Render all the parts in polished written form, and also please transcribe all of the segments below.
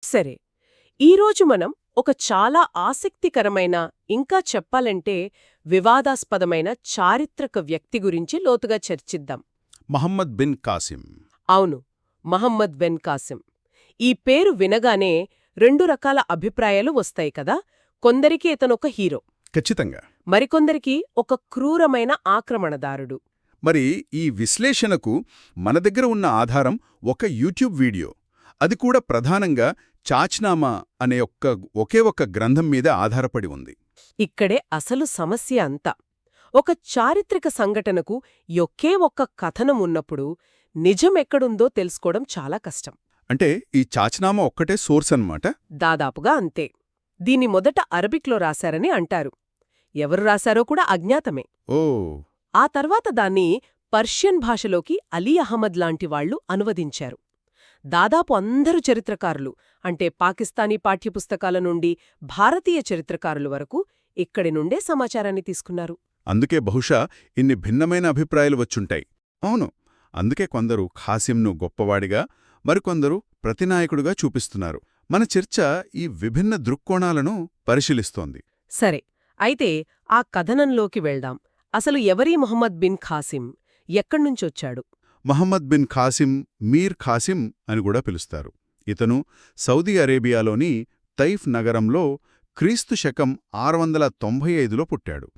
సరే, ఈరోజు మనం ఒక చాలా ఆసక్తికరమైన, ఇంకా చెప్పాలంటే వివాదాస్పదమైన చారిత్రక వ్యక్తి గురించి లోతుగా చర్చిద్దాం. మహమ్మద్ బిన్ కాసిం. అవును, మహమ్మద్ బిన్ కాసిం. ఈ పేరు వినగానే రెండు రకాల అభిప్రాయాలు వస్తాయి కదా. కొందరికి ఇతనొక హీరో, ఖచ్చితంగా. మరికొందరికి ఒక క్రూరమైన ఆక్రమణదారుడు. మరి ఈ విశ్లేషణకు మన దగ్గర ఉన్న ఆధారం ఒక యూట్యూబ్ వీడియో. అది కూడా ప్రధానంగా చాచ్నామా అనే ఒకే ఒక్క గ్రంథం మీద ఆధారపడి ఉంది. ఇక్కడే అసలు సమస్య అంతా. ఒక చారిత్రక సంఘటనకు ఒకే ఒక్క కథనం ఉన్నప్పుడు నిజం ఎక్కడుందో తెలుసుకోవడం చాలా కష్టం. అంటే ఈ చాచ్నామా ఒక్కటే సోర్స్ అన్నమాట. దాదాపుగా అంతే. దీన్ని మొదట అరబిక్లో రాశారని అంటారు. ఎవరు రాశారో కూడా అజ్ఞాతమే. ఓ. ఆ తర్వాత దాన్ని పర్షియన్ భాషలోకి అలీ అహ్మద్ లాంటి వాళ్లు అనువదించారు. దాదాపు అందరు చరిత్రకారులు, అంటే పాకిస్తానీ పాఠ్యపుస్తకాల నుండి భారతీయ చరిత్రకారుల వరకు ఇక్కడి నుండే సమాచారాన్ని తీసుకున్నారు. అందుకే బహుశా ఇన్ని భిన్నమైన అభిప్రాయాలు వచ్చుంటాయి. అవును, అందుకే కొందరు ఖాసింను గొప్పవాడిగా, మరికొందరు ప్రతినాయకుడుగా చూపిస్తున్నారు. మన చర్చ ఈ విభిన్న దృక్కోణాలను పరిశీలిస్తోంది. సరే, అయితే ఆ కథనంలోకి వెళ్దాం. అసలు ఎవరీ మొహమ్మద్ బిన్ ఖాసిం? ఎక్కడ్నుంచొచ్చాడు? మహమ్మద్ బిన్ ఖాసిం, మీర్ ఖాసిం అని కూడా పిలుస్తారు. ఇతను సౌదీ అరేబియాలోని తైఫ్ నగరంలో క్రీస్తు శకం 695లో పుట్టాడు.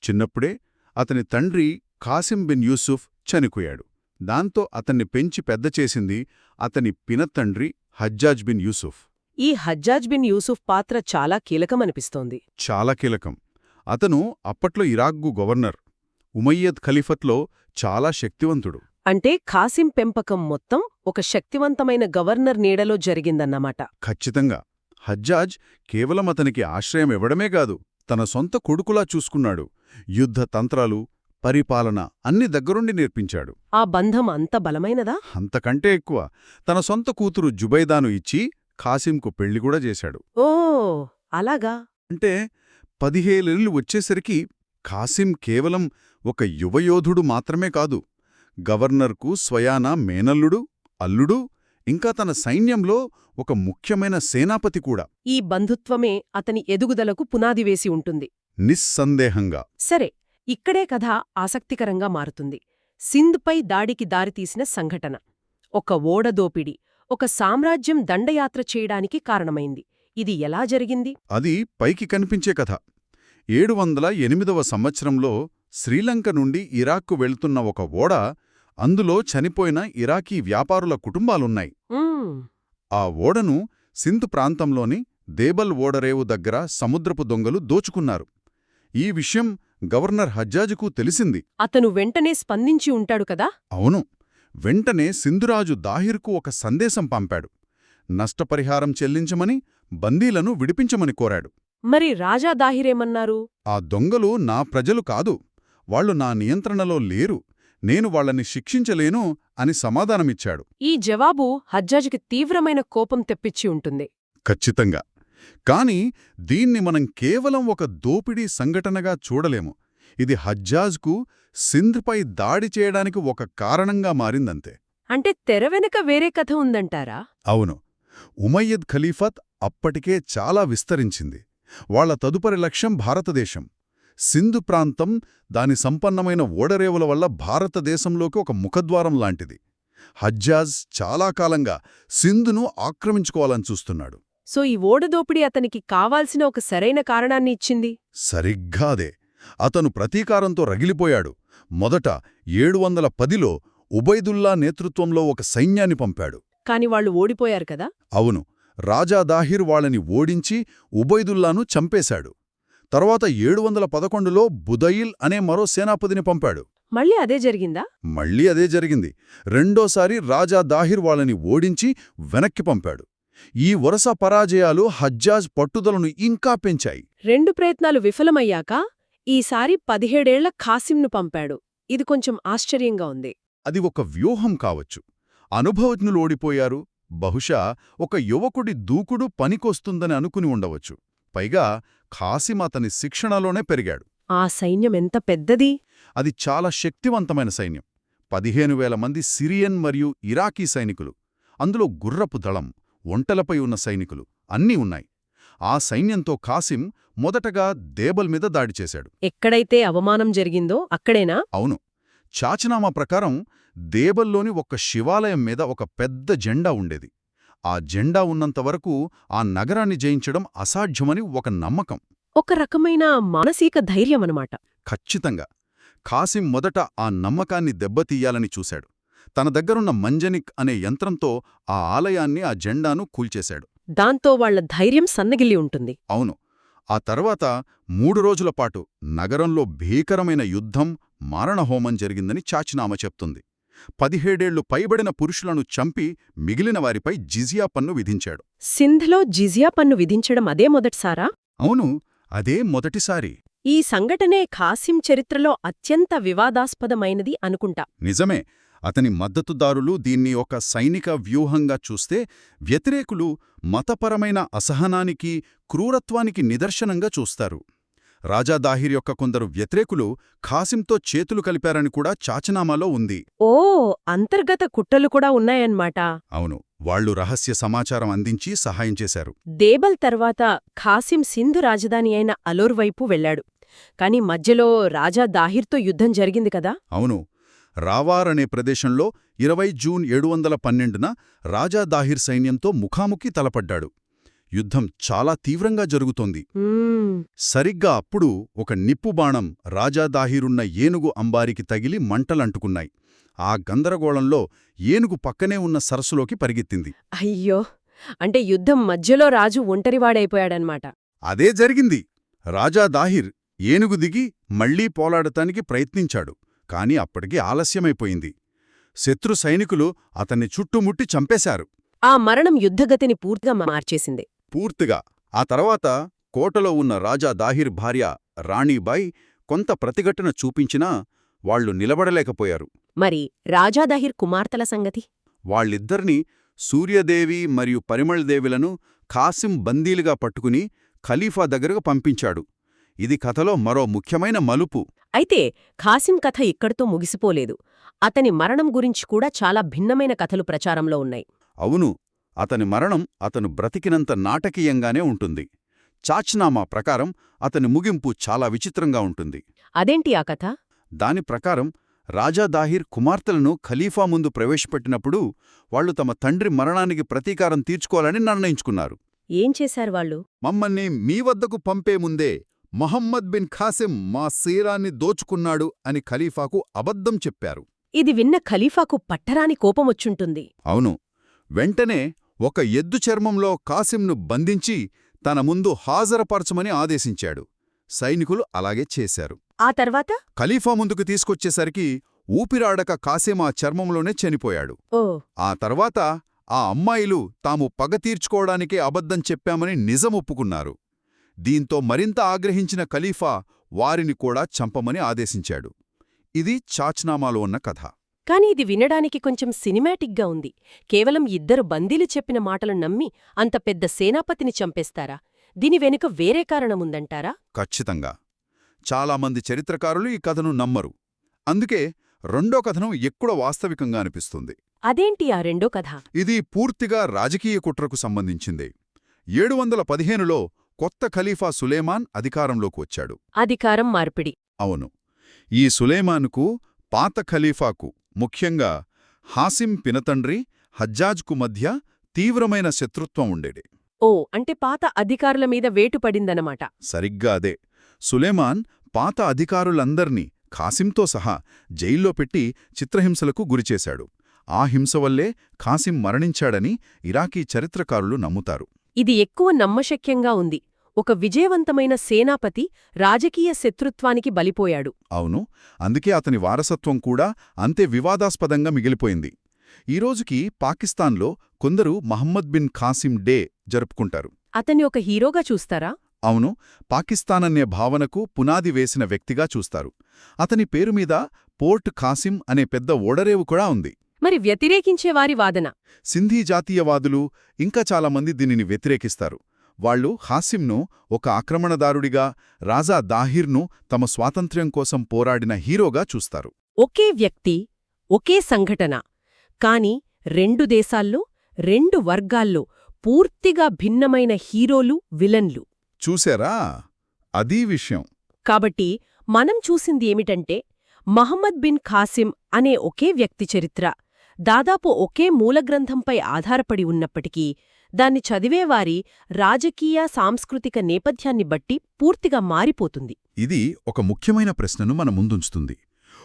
చిన్నప్పుడే అతని తండ్రి ఖాసిం బిన్ యూసుఫ్ చనిపోయాడు. దాంతో అతన్ని పెంచి పెద్ద చేసింది అతని పినతండ్రి హజ్జాజ్ బిన్ యూసుఫ్. ఈ హజ్జాజ్ బిన్ యూసుఫ్ పాత్ర చాలా కీలకమనిపిస్తోంది. చాలా కీలకం. అతను అప్పట్లో ఇరాక్కు గవర్నర్. ఉమయ్యద్ ఖలీఫత్లో చాలా శక్తివంతుడు. అంటే ఖాసిం పెంపకం మొత్తం ఒక శక్తివంతమైన గవర్నర్ నీడలో జరిగిందన్నమాట. ఖచ్చితంగా. హజ్జాజ్ కేవలం అతనికి ఆశ్రయం ఇవ్వడమే కాదు, తన సొంత కొడుకులా చూసుకున్నాడు. యుద్ధ తంత్రాలు, పరిపాలన అన్ని దగ్గరుండి నేర్పించాడు. ఆ బంధం అంత బలమైనదా? అంతకంటే ఎక్కువ. తన సొంత కూతురు జుబైదాను ఇచ్చి ఖాసింకు పెళ్లికూడా చేశాడు. ఓ, అలాగా? అంటే 17 ఏళ్లు వచ్చేసరికి ఖాసిం కేవలం ఒక యువయోధుడు మాత్రమే కాదు, గవర్నర్కు స్వయానా మేనల్లుడు, అల్లుడు, ఇంకా తన సైన్యంలో ఒక ముఖ్యమైన సేనాపతి కూడా. ఈ బంధుత్వమే అతని ఎదుగుదలకు పునాది వేసి ఉంటుంది. నిస్సందేహంగా. సరే, ఇక్కడే కథ ఆసక్తికరంగా మారుతుంది. సింధ్పై దాడికి దారితీసిన సంఘటన, ఒక ఓడదోపిడి, ఒక సామ్రాజ్యం దండయాత్ర చేయడానికి కారణమైంది. ఇది ఎలా జరిగింది? అది పైకి కనిపించే కథ. 708వ సంవత్సరంలో శ్రీలంక నుండి ఇరాక్కు వెళ్తున్న ఒక ఓడ, అందులో చనిపోయిన ఇరాకీ వ్యాపారుల కుటుంబాలున్నాయి. ఆ ఓడను సింధ్ ప్రాంతంలోని దేబల్ ఓడరేవు దగ్గర సముద్రపు దొంగలు దోచుకున్నారు. ఈ విషయం గవర్నర్ హజ్జాజుకు తెలిసింది. అతను వెంటనే స్పందించి ఉంటాడు కదా? అవును. వెంటనే సింధురాజు దాహిర్కు ఒక సందేశం పంపాడు. నష్టపరిహారం చెల్లించమని, బందీలను విడిపించమని కోరాడు. మరి రాజా దాహిరేమన్నారు? ఆ దొంగలు నా ప్రజలు కాదు, వాళ్లు నా నియంత్రణలో లేరు, నేను వాళ్లని శిక్షించలేను అని సమాధానమిచ్చాడు. ఈ జవాబు హజ్జాజ్కి తీవ్రమైన కోపం తెప్పించి ఉంటుంది. ఖచ్చితంగా. కాని దీన్ని మనం కేవలం ఒక దోపిడీ సంఘటనగా చూడలేము. ఇది హజ్జాజ్కు సింధ్పై దాడి చేయడానికి ఒక కారణంగా మారిందంతే. అంటే తెర వెనుక వేరే కథ ఉందంటారా? అవును. ఉమయ్యద్ ఖలీఫత్ అప్పటికే చాలా విస్తరించింది. వాళ్ల తదుపరి లక్ష్యం భారతదేశం. సింధు ప్రాంతం దాని సంపన్నమైన ఓడరేవుల వల్ల భారతదేశంలోకి ఒక ముఖద్వారం లాంటిది. హజ్జాజ్ చాలా కాలంగా సింధును ఆక్రమించుకోవాలని చూస్తున్నాడు. సో ఈ ఓడదోపిడి అతనికి కావాల్సిన ఒక సరైన కారణాన్ని ఇచ్చింది? సరిగ్గా అదే. అతను ప్రతీకారంతో రగిలిపోయాడు. మొదట 710లో ఉబైదుల్లా నేతృత్వంలో ఒక సైన్యాన్ని పంపాడు. కాని వాళ్లు ఓడిపోయారు కదా? అవును. రాజా దాహిర్ వాళ్ళని ఓడించి ఉబైదుల్లాను చంపేశాడు. తర్వాత 711లో బుదయిల్ అనే మరో సేనాపతిని పంపాడు. మళ్ళీ అదే జరిగిందా? మళ్ళీ అదే జరిగింది. రెండోసారి రాజా దాహిర్ వాళ్ళని ఓడించి వెనక్కి పంపాడు. ఈ వరుస పరాజయాలు హజ్జాజ్ పట్టుదలను ఇంకా పెంచాయి. 2 ప్రయత్నాలు విఫలమయ్యాక ఈసారి 17 ఏళ్ల ఖాసింను పంపాడు. ఇది కొంచెం ఆశ్చర్యంగా ఉంది. అది ఒక వ్యూహం కావచ్చు. అనుభవజ్ఞులు ఓడిపోయారు. బహుశా ఒక యువకుడి దూకుడు పనికొస్తుందని అనుకుని ఉండవచ్చు. పైగా ఖాసిం అతని శిక్షణలోనే పెరిగాడు. ఆ సైన్యం ఎంత పెద్దది! అది చాలా శక్తివంతమైన సైన్యం. 15,000 మంది సిరియన్ మరియు ఇరాకీ సైనికులు. అందులో గుర్రపు దళం, ఒంటలపై ఉన్న సైనికులు అన్నీ ఉన్నాయి. ఆ సైన్యంతో ఖాసిం మొదటగా దేబల్ మీద దాడి చేశాడు. ఎక్కడైతే అవమానం జరిగిందో అక్కడేనా? అవును. చాచనామా ప్రకారం దేబల్లోని ఒక శివాలయం మీద ఒక పెద్ద జెండా ఉండేది. ఆ జెండా ఉన్నంతవరకు ఆ నగరాన్ని జయించడం అసాధ్యమని ఒక నమ్మకం. ఒక రకమైన మానసిక ధైర్యమనమాట. ఖచ్చితంగా. ఖాసిం మొదట ఆ నమ్మకాన్ని దెబ్బతీయాలని చూశాడు. తన దగ్గరున్న మంజనిక్ అనే యంత్రంతో ఆ ఆలయాన్ని, ఆ జెండాను కూల్చేశాడు. దాంతో వాళ్ల ధైర్యం సన్నగిల్లి ఉంటుంది. అవును. ఆ తర్వాత 3 రోజుల పాటు నగరంలో భీకరమైన యుద్ధం, మారణహోమం జరిగిందని చాచినామా చెప్తుంది. 17 ఏళ్లు పైబడిన పురుషులను చంపి మిగిలిన వారిపై జిజియా పన్ను విధించాడు. సింధ్లో జిజియా పన్ను విధించడం అదే మొదటిసారా? అవును, అదే మొదటిసారి. ఈ సంఘటనే ఖాసిం చరిత్రలో అత్యంత వివాదాస్పదమైనది అనుకుంటా. నిజమే. అతని మద్దతుదారులు దీన్ని ఒక సైనిక వ్యూహంగా చూస్తే, వ్యతిరేకులు మతపరమైన అసహనానికి, క్రూరత్వానికి నిదర్శనంగా చూస్తారు. రాజా దాహిర్ యొక్క కొందరు వ్యతిరేకులు ఖాసింతో చేతులు కలిపారని కూడా చాచనామాలో ఉంది. ఓ, అంతర్గత కుట్రలు కూడా ఉన్నాయన్మాట. అవును, వాళ్లు రహస్య సమాచారం అందించి సహాయం చేశారు. దేబల్ తర్వాత ఖాసిం సింధు రాజధాని అయిన అలోర్ వైపు వెళ్లాడు. కాని మధ్యలో రాజా దాహిర్తో యుద్ధం జరిగింది కదా? అవును. రావార్ అనే ప్రదేశంలో 20 జూన్ 712న రాజా దాహిర్ సైన్యంతో ముఖాముఖి తలపడ్డాడు. యుద్ధం చాలా తీవ్రంగా జరుగుతోంది. సరిగ్గా అప్పుడు ఒక నిప్పుబాణం రాజా దాహిరున్న ఏనుగు అంబారికి తగిలి మంటలంటుకున్నాయి. ఆ గందరగోళంలో ఏనుగు పక్కనే ఉన్న సరస్సులోకి పరిగెత్తింది. అయ్యో, అంటే యుద్ధం మధ్యలో రాజు ఒంటరివాడైపోయాడన్మాట. అదే జరిగింది. రాజా దాహిర్ ఏనుగు దిగి మళ్లీ పోలాడటానికి ప్రయత్నించాడు. కాని అప్పటికి ఆలస్యమైపోయింది. శత్రు సైనికులు అతన్ని చుట్టుముట్టి చంపేశారు. ఆ మరణం యుద్ధగతిని పూర్తిగా మార్చేసింది. పూర్తిగా. ఆ తర్వాత కోటలో ఉన్న రాజా దాహిర్ భార్య రాణీబాయి కొంత ప్రతిఘటన చూపించినా వాళ్లు నిలబడలేకపోయారు. మరి రాజా దాహిర్ కుమార్తెల సంగతి? వాళ్ళిద్దరినీ సూర్యదేవి మరియు పరిమళదేవిలను ఖాసిం బందీలుగా పట్టుకుని ఖలీఫా దగ్గరకు పంపించాడు. ఇది కథలో మరో ముఖ్యమైన మలుపు. అయితే ఖాసిం కథ ఇక్కడితో ముగిసిపోలేదు. అతని మరణం గురించి కూడా చాలా భిన్నమైన కథలు ప్రచారంలో ఉన్నాయి. అవును, అతని మరణం అతను బ్రతికినంత నాటకీయంగానే ఉంటుంది. చాచ్నామా ప్రకారం అతని ముగింపు చాలా విచిత్రంగా ఉంటుంది. అదేంటి ఆ కథ? దాని ప్రకారం రాజా దాహిర్ కుమార్తెలను ఖలీఫా ముందు ప్రవేశపెట్టినప్పుడు వాళ్లు తమ తండ్రి మరణానికి ప్రతీకారం తీర్చుకోవాలని నిర్ణయించుకున్నారు. ఏం చేశారు వాళ్ళు? మమ్మల్ని మీ వద్దకు పంపే ముందే మొహమ్మద్ బిన్ ఖాసిం మా సీరాన్ని దోచుకున్నాడు అని ఖలీఫాకు అబద్ధం చెప్పారు. ఇది విన్న ఖలీఫాకు పట్టరాని కోపమొచ్చుంటుంది. అవును. వెంటనే ఒక ఎద్దు చర్మంలో కాసింను బంధించి తన ముందు హాజరపరచమని ఆదేశించాడు. సైనికులు అలాగే చేశారు. ఆ తర్వాత ఖలీఫా ముందుకు తీసుకొచ్చేసరికి ఊపిరాడక కాసిం ఆ చర్మంలోనే చనిపోయాడు. ఓ. ఆ తర్వాత ఆ అమ్మాయిలు తాము పగ తీర్చుకోవడానికే అబద్ధం చెప్పామని నిజం ఒప్పుకున్నారు. దీంతో మరింత ఆగ్రహించిన ఖలీఫా వారిని కూడా చంపమని ఆదేశించాడు. ఇది చాచ్నామాలో ఉన్న కథ. కాని ఇది వినడానికి కొంచెం సినిమాటిక్గా ఉంది. కేవలం 2 బందీలు చెప్పిన మాటలు నమ్మి అంత పెద్ద సేనాపతిని చంపేస్తారా? దీని వెనుక వేరే కారణముందంటారా? ఖచ్చితంగా. చాలామంది చరిత్రకారులు ఈ కథను నమ్మరు. అందుకే రెండో కథనం ఎక్కువ వాస్తవికంగా అనిపిస్తుంది. అదేంటి ఆ రెండో కథ? ఇది పూర్తిగా రాజకీయ కుట్రకు సంబంధించిందే. 715లో కొత్త ఖలీఫా సులేమాన్ అధికారంలోకి వచ్చాడు. అధికారం మార్పిడి. అవును. ఈ సులేమానుకు పాత ఖలీఫాకు, ముఖ్యంగా హాసిం పినతండ్రి హజ్జాజ్కు మధ్య తీవ్రమైన శత్రుత్వం ఉండేది. ఓ, అంటే పాత అధికారుల మీద వేటుపడిందనమాట. సరిగ్గా అదే. సులేమాన్ పాత అధికారులందర్నీ ఖాసింతో సహా జైల్లో పెట్టి చిత్రహింసలకు గురిచేశాడు. ఆ హింస వల్లే ఖాసిం మరణించాడని ఇరాకీ చరిత్రకారులు నమ్ముతారు. ఇది ఎక్కువ నమ్మశక్యంగా ఉంది. ఒక విజయవంతమైన సేనాపతి రాజకీయ శత్రుత్వానికి బలిపోయాడు. అవును, అందుకే అతని వారసత్వం కూడా అంతే వివాదాస్పదంగా మిగిలిపోయింది. ఈరోజుకి పాకిస్తాన్లో కొందరు మహమ్మద్ బిన్ ఖాసిం డే జరుపుకుంటారు. అతన్ని ఒక హీరోగా చూస్తారా? అవును, పాకిస్తాననే భావనకు పునాది వేసిన వ్యక్తిగా చూస్తారు. అతని పేరుమీద పోర్ట్ ఖాసిం అనే పెద్ద ఓడరేవు కూడా ఉంది. మరి వ్యతిరేకించేవారి వాదన? సింధీ జాతీయవాదులు ఇంకా చాలామంది దీనిని వ్యతిరేకిస్తారు. వాళ్లు హాసింను ఒక ఆక్రమణదారుడిగా, రాజా దాహిర్ను తమ స్వాతంత్ర్యం కోసం పోరాడిన హీరోగా చూస్తారు. ఒకే వ్యక్తి, ఒకే సంఘటన, కాని 2 దేశాల్లో 2 వర్గాల్లో పూర్తిగా భిన్నమైన హీరోలు విలన్లు. చూశారా? అదీ విషయం. కాబట్టి మనం చూసింది ఏమిటంటే మహమ్మద్ బిన్ ఖాసిం అనే ఒకే వ్యక్తి చరిత్ర దాదాపు ఒకే మూలగ్రంథంపై ఆధారపడి ఉన్నప్పటికీ దాన్ని చదివేవారి రాజకీయ సాంస్కృతిక నేపథ్యాన్ని బట్టి పూర్తిగా మారిపోతుంది. ఇది ఒక ముఖ్యమైన ప్రశ్నను మన ముందుంచుతుంది.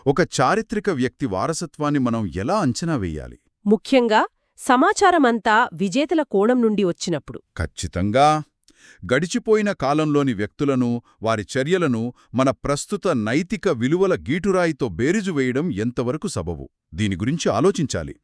ఒక చారిత్రక వ్యక్తి వారసత్వాన్ని మనం ఎలా అంచనా వేయాలి? ముఖ్యంగా సమాచారమంతా విజేతల కోణం నుండి వచ్చినప్పుడు. ఖచ్చితంగా. గడిచిపోయిన కాలంలోని వ్యక్తులను, వారి చర్యలను మన ప్రస్తుత నైతిక విలువల గీటురాయితో బేరీజు వేయడం ఎంతవరకు సబబు? దీని గురించి ఆలోచించాలి.